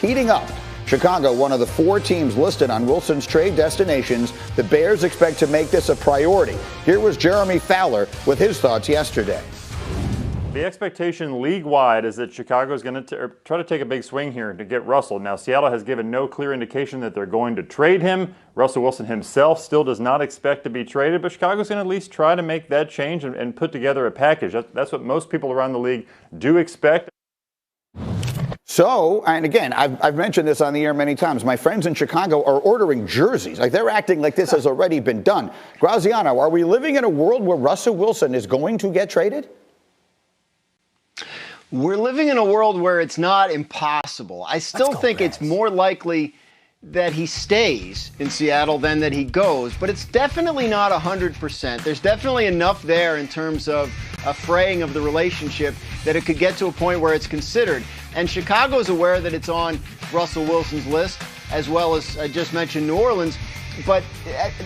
heating up. Chicago, one of the 4 teams listed on Wilson's trade destinations. The Bears expect to make this a priority. Here was Jeremy Fowler with his thoughts yesterday. The expectation league-wide is that Chicago is going to try to take a big swing here to get Russell. Now, Seattle has given no clear indication that they're going to trade him. Russell Wilson himself still does not expect to be traded, but Chicago's going to at least try to make that change and put together a package. That's what most people around the league do expect. So, and again, I've mentioned this on the air many times. My friends in Chicago are ordering jerseys. Like, they're acting like this has already been done. Graziano, are we living in a world where Russell Wilson is going to get traded? We're living in a world where it's not impossible. I still think it's more likely that he stays in Seattle than that he goes, but it's definitely not 100%. There's definitely enough there in terms of a fraying of the relationship that it could get to a point where it's considered. And Chicago's aware that it's on Russell Wilson's list, as well as I just mentioned New Orleans. But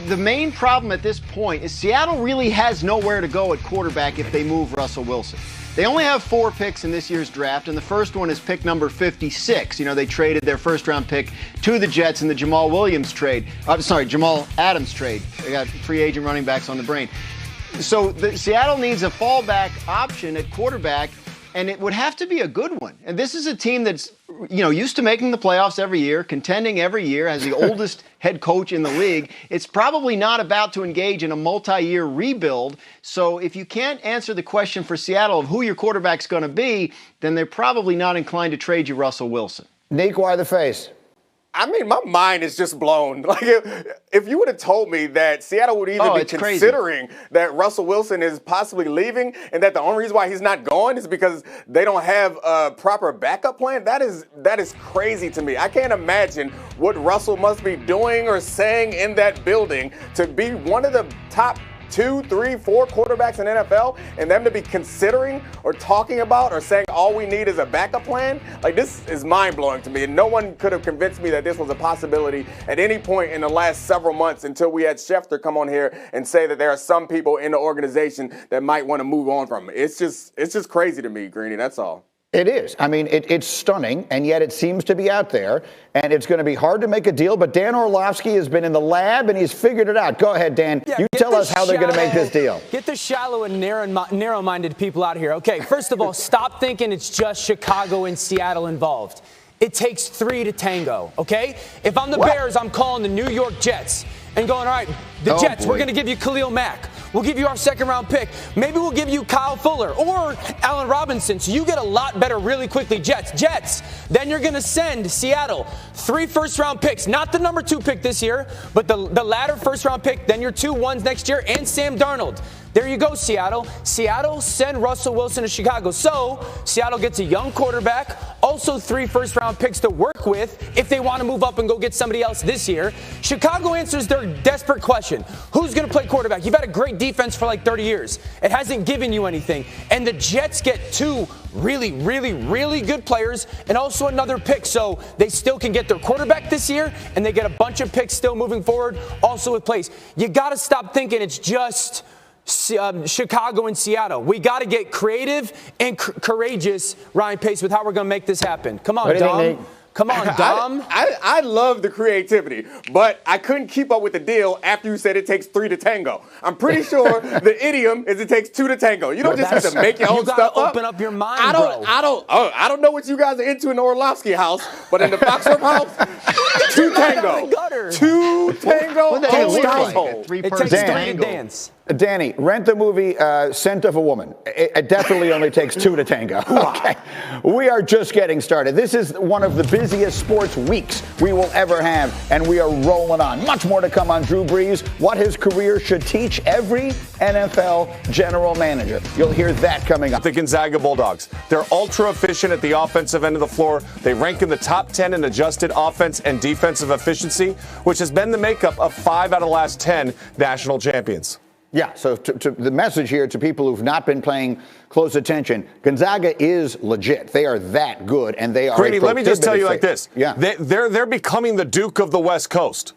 the main problem at this point is Seattle really has nowhere to go at quarterback if they move Russell Wilson. They only have 4 picks in this year's draft, and the first one is pick number 56. You know, they traded their first-round pick to the Jets in the Jamal Adams trade. They got free agent running backs on the brain. So Seattle needs a fallback option at quarterback, and it would have to be a good one. And this is a team that's, used to making the playoffs every year, contending every year, has the oldest head coach in the league. It's probably not about to engage in a multi-year rebuild. So if you can't answer the question for Seattle of who your quarterback's going to be, then they're probably not inclined to trade you Russell Wilson. Nick, why the face? I mean, my mind is just blown. Like, if you would have told me that Seattle would even be considering that Russell Wilson is possibly leaving and that the only reason why he's not going is because they don't have a proper backup plan, that is crazy to me. I can't imagine what Russell must be doing or saying in that building to be one of the top 2, 3, 4 quarterbacks in NFL, and them to be considering or talking about or saying all we need is a backup plan. Like, this is mind-blowing to me, and no one could have convinced me that this was a possibility at any point in the last several months until we had Schefter come on here and say that there are some people in the organization that might want to move on from it. It's just crazy to me, Greeny, that's all. It is. I mean, it's stunning, and yet it seems to be out there, and it's going to be hard to make a deal, but Dan Orlovsky has been in the lab, and he's figured it out. Go ahead, Dan. You tell us how they're going to make this deal. Get the shallow and narrow-minded people out here. Okay, first of all, stop thinking it's just Chicago and Seattle involved. It takes 3 to tango, okay? If I'm the Bears, I'm calling the New York Jets and going, all right, the Jets, we're going to give you Khalil Mack. We'll give you our second-round pick. Maybe we'll give you Kyle Fuller or Allen Robinson, so you get a lot better really quickly. Jets. Then you're going to send Seattle 3 first-round picks, not the number 2 pick this year, but the latter first-round pick, then your 2 ones next year, and Sam Darnold. There you go, Seattle. Seattle, send Russell Wilson to Chicago. So Seattle gets a young quarterback, also 3 first-round picks to work with if they want to move up and go get somebody else this year. Chicago answers their desperate question. Who's going to play quarterback? You've had a great defense for like 30 years. It hasn't given you anything. And the Jets get 2 really, really, really good players and also another pick. So they still can get their quarterback this year, and they get a bunch of picks still moving forward, also with plays. You got to stop thinking it's just Chicago and Seattle. We got to get creative and courageous, Ryan Pace, with how we're going to make this happen. Come on, Dom. Come on, Dom. I love the creativity, but I couldn't keep up with the deal after you said it takes 3 to tango. I'm pretty sure the idiom is it takes 2 to tango. You don't just have to make your own stuff up. You got to open up your mind, bro. I don't know what you guys are into in the Orlovsky house, but in the Foxworth house, 2 tango. 2 tango. It takes 3 to dance. Danny, rent the movie Scent of a Woman. It definitely only takes 2 to tango. Okay. We are just getting started. This is one of the busiest sports weeks we will ever have, and we are rolling on. Much more to come on Drew Brees, what his career should teach every NFL general manager. You'll hear that coming up. The Gonzaga Bulldogs. They're ultra efficient at the offensive end of the floor. They rank in the top 10 in adjusted offense and defensive efficiency, which has been the makeup of 5 out of the last 10 national champions. Yeah, so to the message here to people who've not been paying close attention, Gonzaga is legit. They are that good, and they are. Greeny, let me just tell you like this. Yeah. They're becoming the Duke of the West Coast.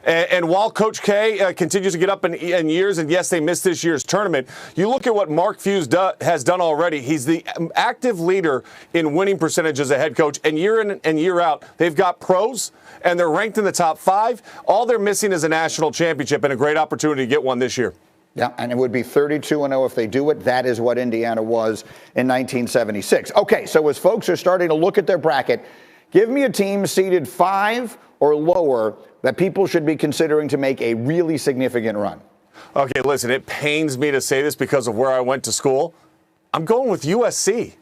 And while Coach K continues to get up in years, and yes, they missed this year's tournament, you look at what Mark Few has done already. He's the active leader in winning percentage as a head coach. And year in and year out, they've got pros, and they're ranked in the top 5. All they're missing is a national championship and a great opportunity to get one this year. Yeah, and it would be 32-0 if they do it. That is what Indiana was in 1976. Okay, so as folks are starting to look at their bracket, give me a team seeded 5 or lower that people should be considering to make a really significant run. Okay, listen, it pains me to say this because of where I went to school. I'm going with USC.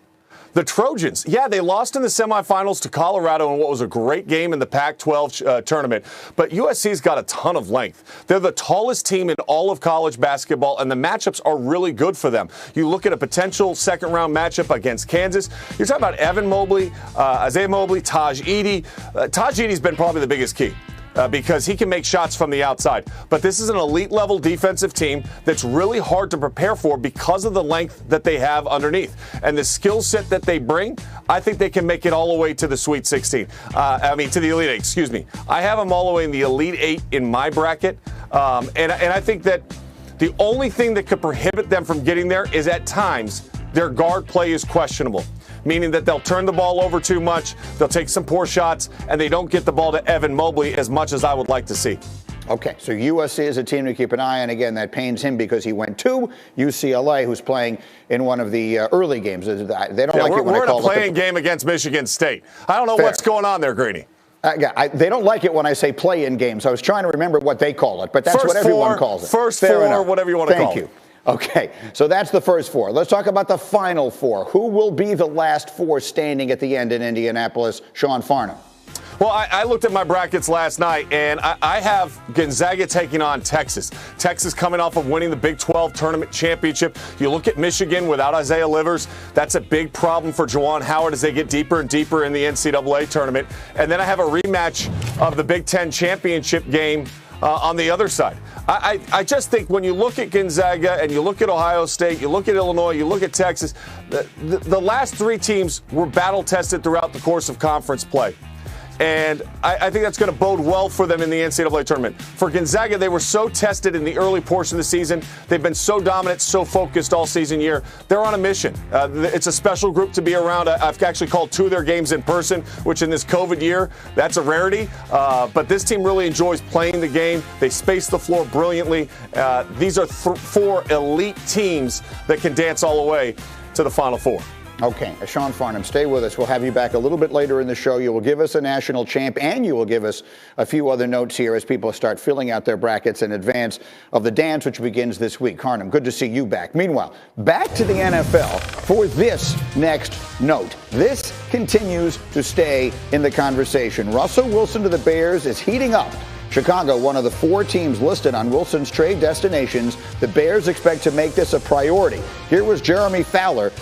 The Trojans, yeah, they lost in the semifinals to Colorado in what was a great game in the Pac-12 tournament, but USC's got a ton of length. They're the tallest team in all of college basketball, and the matchups are really good for them. You look at a potential second-round matchup against Kansas. You're talking about Evan Mobley, Isaiah Mobley, Taj Edey. Taj Edey's been probably the biggest key. Because he can make shots from the outside. But this is an elite-level defensive team that's really hard to prepare for because of the length that they have underneath. And the skill set that they bring, I think they can make it all the way to the Sweet 16. To the Elite 8, excuse me. I have them all the way in the Elite 8 in my bracket. And I think that the only thing that could prohibit them from getting there is at times their guard play is questionable. Meaning that they'll turn the ball over too much, they'll take some poor shots, and they don't get the ball to Evan Mobley as much as I would like to see. Okay, so USC is a team to keep an eye on. Again, that pains him because he went to UCLA, who's playing in one of the early games. They don't like it when I call it. We're in a playing game against Michigan State. I don't know what's going on there, Greeny. They don't like it when I say play-in games. I was trying to remember what they call it, but that's what everyone calls it. First four, whatever you want to call it. Thank you. Okay, so that's the first 4. Let's talk about the final 4. Who will be the last 4 standing at the end in Indianapolis? Sean Farnham. Well, I looked at my brackets last night, and I have Gonzaga taking on Texas. Texas coming off of winning the Big 12 tournament championship. You look at Michigan without Isaiah Livers. That's a big problem for Juwan Howard as they get deeper and deeper in the NCAA tournament. And then I have a rematch of the Big 10 championship game on the other side. I just think when you look at Gonzaga and you look at Ohio State, you look at Illinois, you look at Texas, the last 3 teams were battle-tested throughout the course of conference play. And I think that's going to bode well for them in the NCAA tournament. For Gonzaga, they were so tested in the early portion of the season. They've been so dominant, so focused all season year. They're on a mission. It's a special group to be around. I've actually called 2 of their games in person, which in this COVID year, that's a rarity. But this team really enjoys playing the game. They space the floor brilliantly. These are 4 elite teams that can dance all the way to the Final Four. Okay, Sean Farnham, stay with us. We'll have you back a little bit later in the show. You will give us a national champ, and you will give us a few other notes here as people start filling out their brackets in advance of the dance, which begins this week. Farnham, good to see you back. Meanwhile, back to the NFL for this next note. This continues to stay in the conversation. Russell Wilson to the Bears is heating up. Chicago, one of the 4 teams listed on Wilson's trade destinations. The Bears expect to make this a priority. Here was Jeremy Fowler.